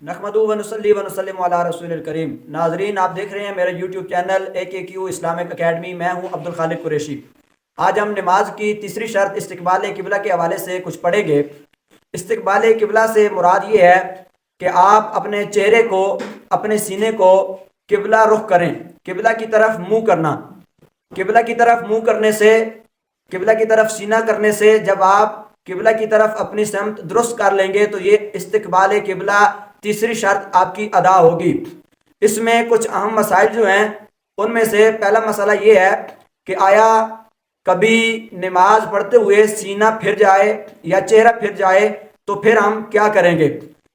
نحمدہ و نصلی و نسلم علی رسول الکریم۔ ناظرین، آپ دیکھ رہے ہیں میرا YouTube channel AKQ Islamic academy. میں ہوں عبد الخالق قریشی۔ آج ہم نماز کی تیسری شرط استقبال قبلہ کے حوالے سے کچھ پڑھیں گے۔ استقبال قبلہ سے مراد یہ ہے کہ آپ اپنے چہرے کو، اپنے سینے کو قبلہ رخ کریں، قبلہ کی طرف منہ کرنا۔ قبلہ کی طرف منہ کرنے سے، قبلہ کی طرف سینہ کرنے سے جب آپ قبلہ کی طرف اپنی سمت درست کر لیں گے تو یہ استقبال قبلہ تیسری شرط آپ کی ادا ہوگی۔ اس میں کچھ اہم مسائل جو ہیں ان میں سے پہلا مسئلہ یہ ہے کہ آیا کبھی نماز پڑھتے ہوئے سینہ پھر جائے یا چہرہ پھر جائے تو پھر ہم کیا کریں گے۔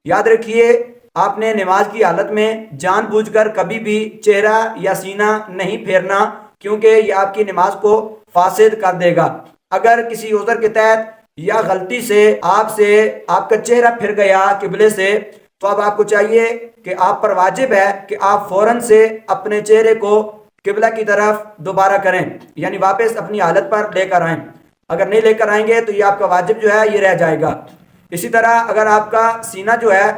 یاد رکھیے، آپ نے نماز کی حالت میں جان بوجھ کر کبھی بھی چہرہ یا سینہ نہیں پھیرنا، کیونکہ یہ آپ کی نماز کو فاسد کر دے گا۔ اگر کسی عذر کے تحت یا غلطی سے آپ کا چہرہ پھر گیا قبلے سے، تو اب آپ کو چاہیے کہ آپ پر واجب ہے کہ آپ فوراً سے اپنے چہرے کو قبلہ کی طرف دوبارہ کریں، یعنی واپس اپنی حالت پر لے کر آئیں۔ اگر نہیں لے کر آئیں گے تو یہ آپ کا واجب جو ہے یہ رہ جائے گا۔ اسی طرح اگر آپ کا سینہ جو ہے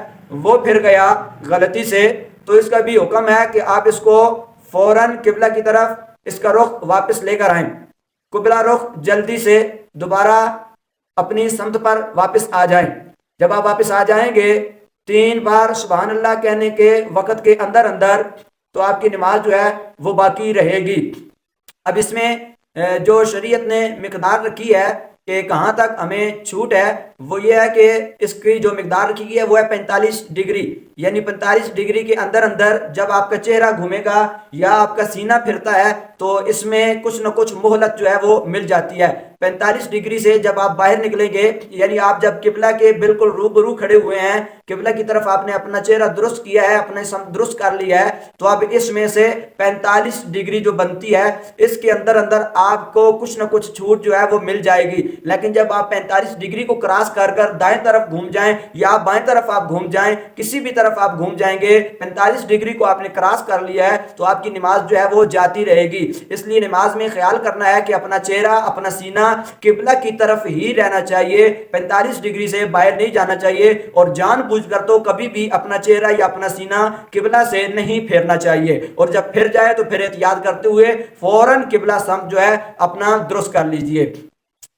وہ پھر گیا غلطی سے، تو اس کا بھی حکم ہے کہ آپ اس کو فوراً قبلہ کی طرف اس کا رخ واپس لے کر آئیں۔ قبلہ رخ جلدی سے دوبارہ اپنی سمت پر واپس آ جائیں۔ جب آپ واپس آ جائیں گے 3 بار سبحان اللہ کہنے کے وقت کے اندر تو آپ کی نماز جو ہے وہ باقی رہے گی۔ اب اس میں جو شریعت نے مقدار رکھی ہے کہ کہاں تک ہمیں چھوٹ ہے، وہ یہ ہے کہ اس کی جو مقدار رکھی گئی ہے وہ ہے 45 ڈگری، یعنی 45 ڈگری کے اندر جب آپ کا چہرہ گھومے گا یا آپ کا سینہ پھرتا ہے تو اس میں کچھ نہ کچھ مہلت جو ہے وہ مل جاتی ہے۔ 45 ڈگری سے جب آپ باہر نکلیں گے، یعنی آپ جب قبلہ کے بالکل روبرو کھڑے ہوئے ہیں، قبلہ کی طرف آپ نے اپنا چہرہ درست کیا ہے، اپنے سمت درست کر لیا ہے، تو اب اس میں سے 45 ڈگری جو بنتی ہے اس کے اندر آپ کو کچھ نہ کچھ چھوٹ جو ہے وہ مل جائے گی۔ لیکن جب آپ 45 ڈگری کو کراس کر دائیں طرف گھوم جائیں یا بائیں طرف آپ گھوم جائیں، کسی بھی طرف آپ گھوم جائیں گے، 45 ڈگری کو آپ نے کراس کر لیا ہے تو آپ کی نماز جو ہے وہ جاتی رہے گی۔ اس لیے نماز میں خیال کرنا ہے کہ اپنا چہرہ، اپنا سینہ قبلہ کی طرف ہی رہنا چاہیے، 45 ڈگری سے باہر نہیں جانا چاہیے، اور جان بوجھ کر تو کبھی بھی اپنا چہرہ یا اپنا سینہ قبلہ سے نہیں پھیرنا چاہیے، اور جب پھر جائے تو پھر احتیاط کرتے ہوئے فوراً قبلہ سمت جو ہے اپنا درست کر لیجئے۔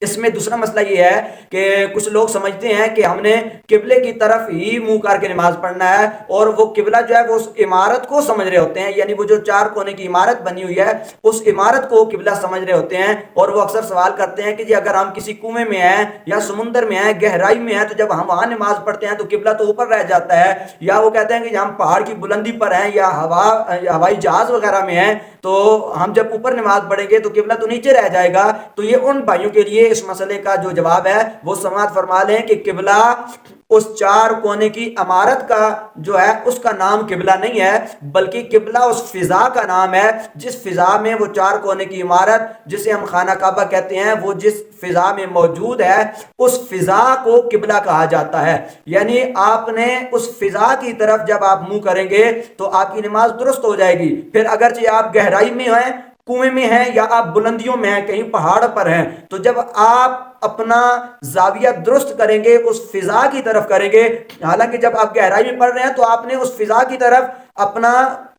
اس میں دوسرا مسئلہ یہ ہے کہ کچھ لوگ سمجھتے ہیں کہ ہم نے قبلے کی طرف ہی منہ کر کے نماز پڑھنا ہے، اور وہ قبلہ جو ہے وہ اس عمارت کو سمجھ رہے ہوتے ہیں، یعنی وہ جو 4 کونے کی عمارت بنی ہوئی ہے اس عمارت کو قبلہ سمجھ رہے ہوتے ہیں، اور وہ اکثر سوال کرتے ہیں کہ جی اگر ہم کسی کنویں میں ہیں یا سمندر میں ہیں، گہرائی میں ہیں، تو جب ہم وہاں نماز پڑھتے ہیں تو قبلہ تو اوپر رہ جاتا ہے، یا وہ کہتے ہیں کہ ہم پہاڑ کی بلندی پر ہیں یا ہوائی جہاز وغیرہ میں ہیں، تو ہم جب اوپر نماز پڑھیں گے تو قبلہ تو نیچے رہ جائے گا۔ تو یہ ان بھائیوں کے لیے اس مسئلے کا جو جواب ہے وہ سماعت فرما لیں کہ قبلہ اس 4 کونے کی عمارت کا جو ہے اس کا نام قبلہ نہیں ہے، بلکہ قبلہ اس فضا کا نام ہے، جس فضا میں وہ 4 کونے کی عمارت جسے ہم خانہ کعبہ کہتے ہیں، وہ جس فضا میں موجود ہے اس فضا کو قبلہ کہا جاتا ہے۔ یعنی آپ نے اس فضا کی طرف جب آپ منہ کریں گے تو آپ کی نماز درست ہو جائے گی۔ پھر اگرچہ آپ گہرائی میں ہیں، کنویں میں ہیں، یا آپ بلندیوں میں ہیں، کہیں پہاڑ پر ہیں، تو جب آپ اپنا زاویہ درست کریں گے اس فضا کی طرف کریں گے، حالانکہ جب آپ گہرائی میں پڑھ رہے ہیں تو آپ نے اس فضا کی طرف اپنا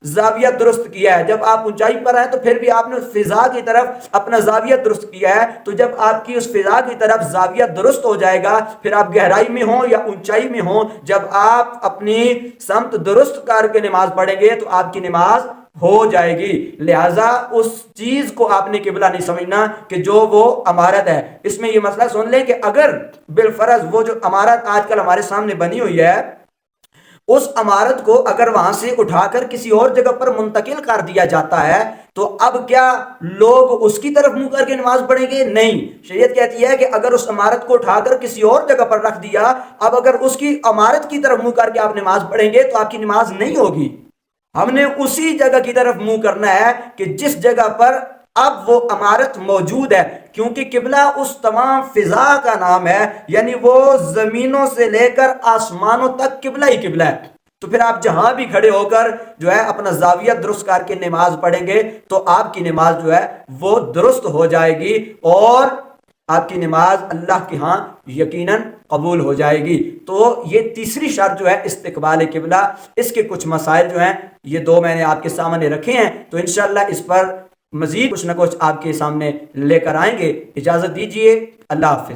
زاویہ درست کیا ہے، جب آپ اونچائی پر ہیں تو پھر بھی آپ نے اس فضا کی طرف اپنا زاویہ درست کیا ہے، تو جب آپ کی اس فضا کی طرف زاویہ درست ہو جائے گا، پھر آپ گہرائی میں ہوں یا اونچائی میں ہوں، جب آپ اپنی سمت درست کر کے نماز پڑھیں گے تو آپ کی نماز ہو جائے گی۔ لہٰذا اس چیز کو آپ نے قبلہ نہیں سمجھنا کہ جو وہ عمارت ہے۔ اس میں یہ مسئلہ سن لیں کہ اگر بالفرض وہ جو عمارت آج کل ہمارے سامنے بنی ہوئی ہے، اس عمارت کو اگر وہاں سے اٹھا کر کسی اور جگہ پر منتقل کر دیا جاتا ہے تو اب کیا لوگ اس کی طرف منہ کر کے نماز پڑھیں گے؟ نہیں، شریعت کہتی ہے کہ اگر اس عمارت کو اٹھا کر کسی اور جگہ پر رکھ دیا، اب اگر اس کی عمارت کی طرف منہ کر کے آپ نماز پڑھیں گے تو آپ کی نماز نہیں ہوگی۔ ہم نے اسی جگہ کی طرف منہ کرنا ہے کہ جس جگہ پر اب وہ عمارت موجود ہے، کیونکہ قبلہ اس تمام فضا کا نام ہے، یعنی وہ زمینوں سے لے کر آسمانوں تک قبلہ ہی قبلہ ہے۔ تو پھر آپ جہاں بھی کھڑے ہو کر جو ہے اپنا زاویہ درست کر کے نماز پڑھیں گے تو آپ کی نماز جو ہے وہ درست ہو جائے گی، اور آپ کی نماز اللہ کے ہاں یقیناً قبول ہو جائے گی۔ تو یہ تیسری شرط جو ہے استقبال قبلہ، اس کے کچھ مسائل جو ہیں یہ دو میں نے آپ کے سامنے رکھے ہیں، تو انشاءاللہ اس پر مزید کچھ نہ کچھ آپ کے سامنے لے کر آئیں گے۔ اجازت دیجیے، اللہ حافظ۔